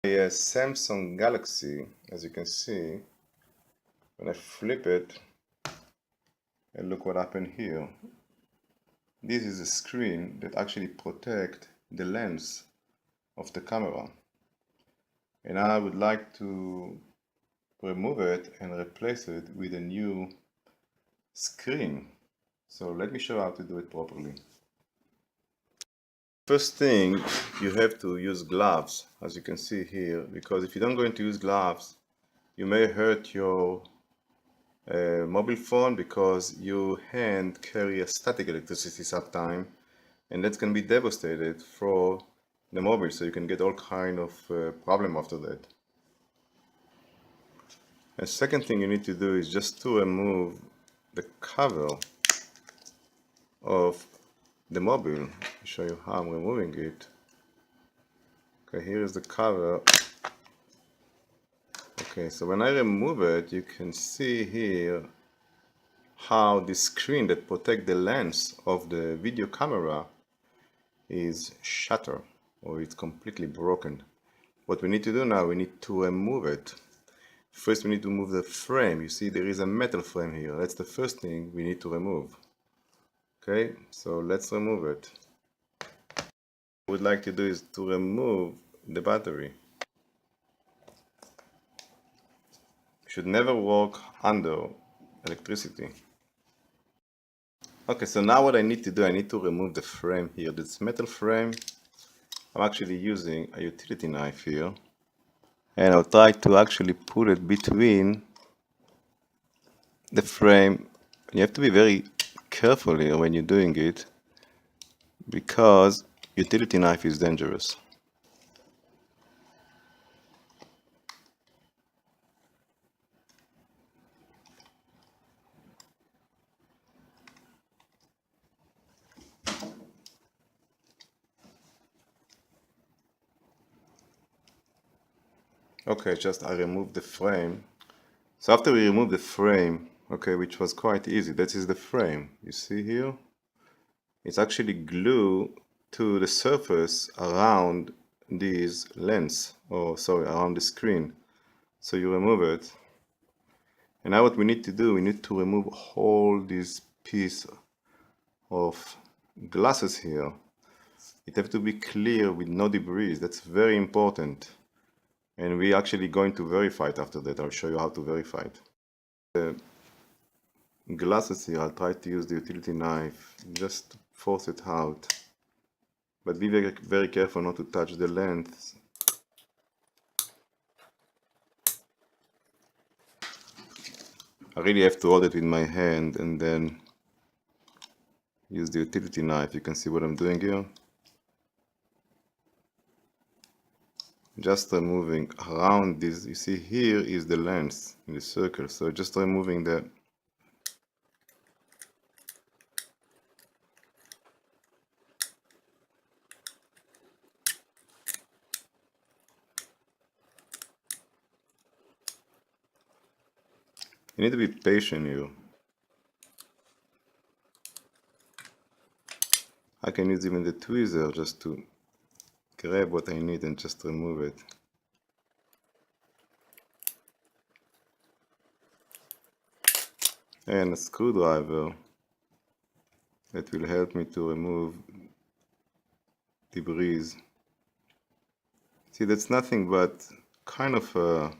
A Samsung Galaxy, as you can see, when I flip it, and look what happened here. This is a screen that actually protects the lens of the camera. And I would like to remove it and replace it with a new screen. So let me show you how to do it properly. First thing, you have to use gloves, as you can see here, because if you don't going to use gloves, you may hurt your mobile phone because your hand carry a static electricity sometime, and that's going to be devastated for the mobile, so you can get all kind of problem after that. The second thing you need to do is just to remove the cover of the mobile. I'll show you how I'm removing it. Okay, here is the cover. Okay, so when I remove it, you can see here how the screen that protects the lens of the video camera is shattered, or it's completely broken. What we need to do now, we need to remove it. First, we need to remove the frame. You see there is a metal frame here. That's the first thing we need to remove. Okay, so let's remove it. What we'd like to do is to remove the battery. Should never work under electricity. Okay, so now what I need to do, I need to remove the frame here. This metal frame, I'm actually using a utility knife here. And I'll try to actually put it between the frame. You have to be very careful here when you're doing it, because utility knife is dangerous. Okay, just I removed the frame. So after we remove the frame, okay, which was quite easy, that is the frame. You see here? It's actually glued to the surface around this lens, or sorry, around the screen. So you remove it. And now what we need to do, we need to remove all this piece of glasses here. It have to be clear with no debris. That's very important. And we're actually going to verify it after that. I'll show you how to verify it. The glasses here, I'll try to use the utility knife, just force it out. But be very, very careful not to touch the lens. I really have to hold it with my hand and then use the utility knife. You can see what I'm doing here. Just removing around this. You see here is the lens in the circle, so just removing that. You need to be patient here. I can use even the tweezer just to grab what I need and just remove it. And a screwdriver that will help me to remove debris. See, that's nothing but kind of a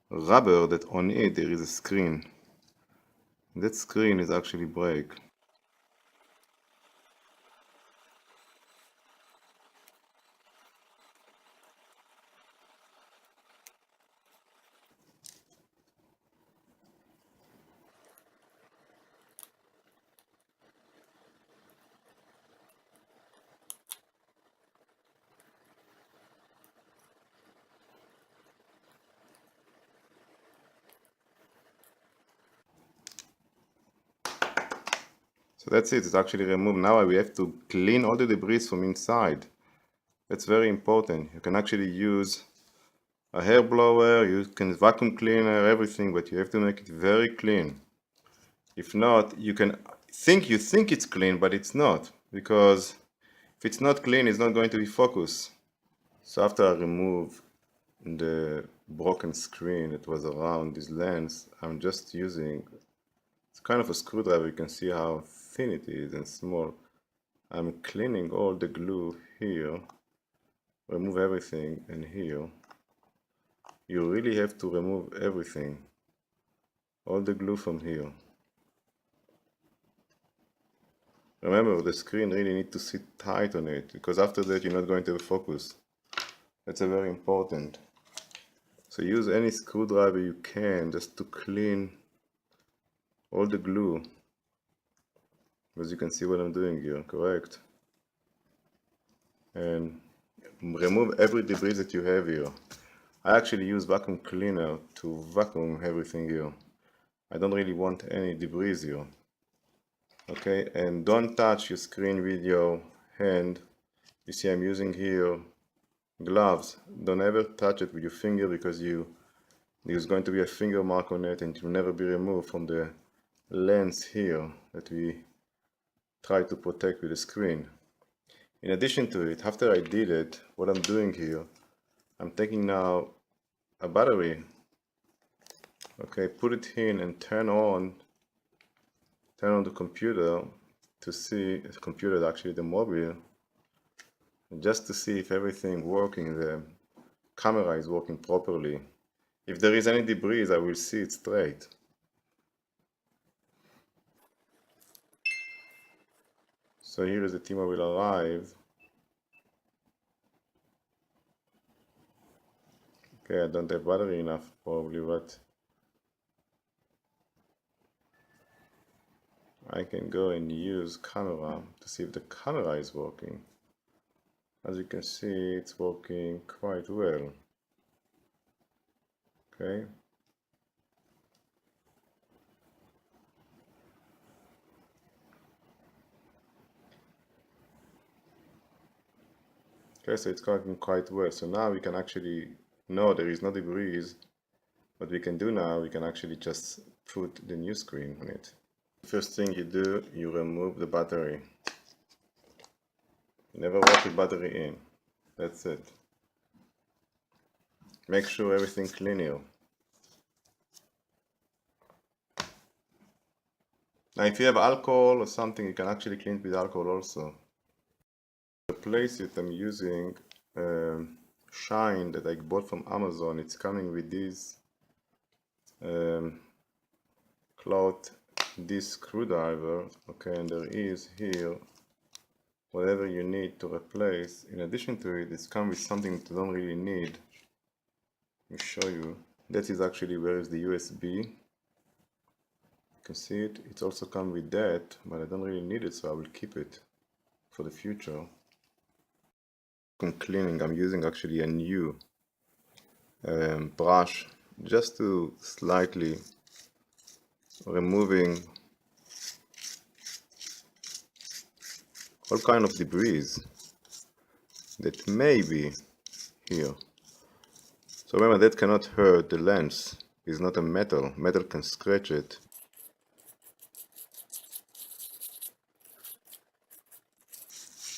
rubber that on it there is a screen. That screen is actually break. So that's it, it's actually removed. Now we have to clean all the debris from inside. That's very important. You can actually use a hair blower, you can vacuum cleaner, everything, but you have to make it very clean. If not, you think it's clean, but it's not, because if it's not clean, it's not going to be focused. So after I remove the broken screen that was around this lens, I'm just using, it's kind of a screwdriver. You can see how thin it is and small. I'm cleaning all the glue here, remove everything, and here. You really have to remove everything, all the glue from here. Remember, the screen really needs to sit tight on it, because after that you're not going to have focus. That's very important. So use any screwdriver you can just to clean all the glue. As you can see what I'm doing here, correct? And remove every debris that you have here. I actually use vacuum cleaner to vacuum everything here. I don't really want any debris here. Okay, and don't touch your screen with your hand. You see I'm using here gloves. Don't ever touch it with your finger, because there's going to be a finger mark on it and it will never be removed from the lens here that we try to protect with the screen. In addition to it, after I did it, what I'm doing here, I'm taking now a battery, okay, put it in and turn on the computer to see, the computer actually the mobile, just to see if everything working, the camera is working properly. If there is any debris, I will see it straight. So here is the T-Mobile arrive. Okay, I don't have battery enough probably, but I can go and use camera to see if the camera is working. As you can see, it's working quite well. Okay. Okay, so it's working quite well. So now we can actually know there is no debris. What we can do now, we can actually just put the new screen on it. First thing you do, you remove the battery. Never work the battery in. That's it. Make sure everything's clean here. Now if you have alcohol or something, you can actually clean it with alcohol also. To replace it, I'm using Shine that I bought from Amazon. It's coming with this cloth, this screwdriver, okay, and there is here whatever you need to replace. In addition to it, it's come with something that you don't really need. Let me show you. That is actually where is the USB. You can see it. It's also come with that, but I don't really need it, so I will keep it for the future. I'm cleaning. I'm using actually a new brush just to slightly removing all kind of debris that may be here. So remember, that cannot hurt the lens. It's not a metal. Metal can scratch it.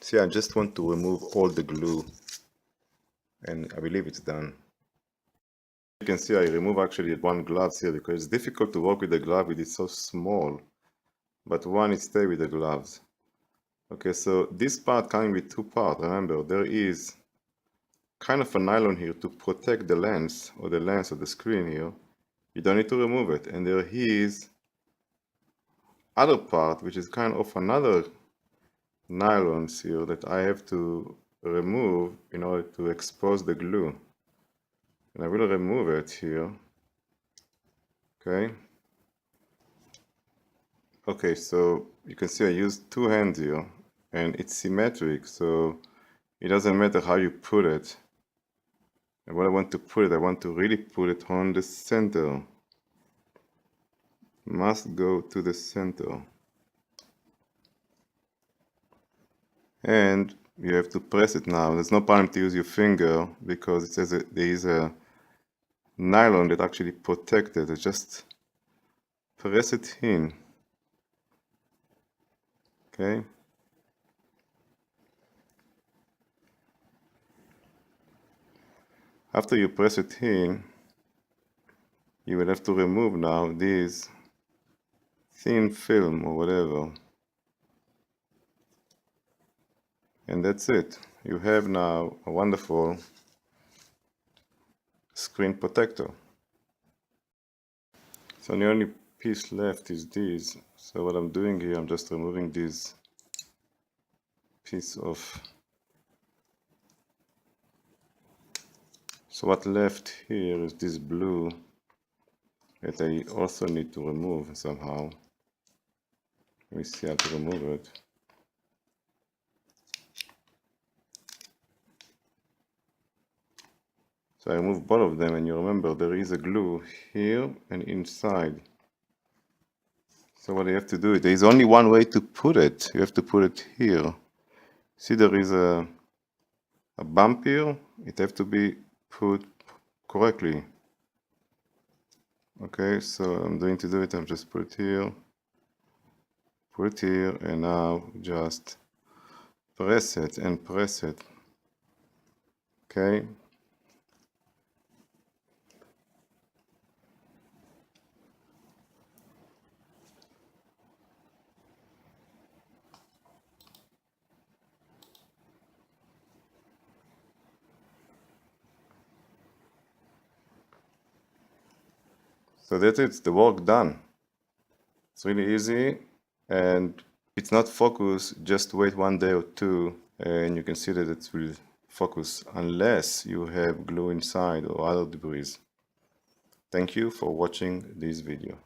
See, I just want to remove all the glue, and I believe it's done. You can see I remove actually one glove here because it's difficult to work with the glove. It is so small, but one is stay with the gloves. Okay, so this part coming with two parts. Remember, there is kind of a nylon here to protect the lens or the screen here. You don't need to remove it. And there is other part which is kind of another nylons here that I have to remove in order to expose the glue. And I will remove it here. Okay. Okay, so you can see I used two hands here and it's symmetric, so it doesn't matter how you put it. And when I want to put it, I want to really put it on the center. Must go to the center. And you have to press it now. There's no point to use your finger because it says that there is a nylon that actually protects it. Just press it in. Okay. After you press it in, you will have to remove now this thin film or whatever. And that's it. You have now a wonderful screen protector. So the only piece left is this. So what I'm doing here, I'm just removing this piece of. So what left here is this blue that I also need to remove somehow. Let me see how to remove it. So I remove both of them, and you remember there is a glue here and inside. So what you have to do, there is only one way to put it. You have to put it here. See, there is a bump here. It has to be put correctly. Okay, so I'm going to do it. I'm just put it here, and now just press it and press it. Okay. So that's it, the work done. It's really easy, and it's not focused. Just wait 1 day or two, and you can see that it will focus unless you have glue inside or other debris. Thank you for watching this video.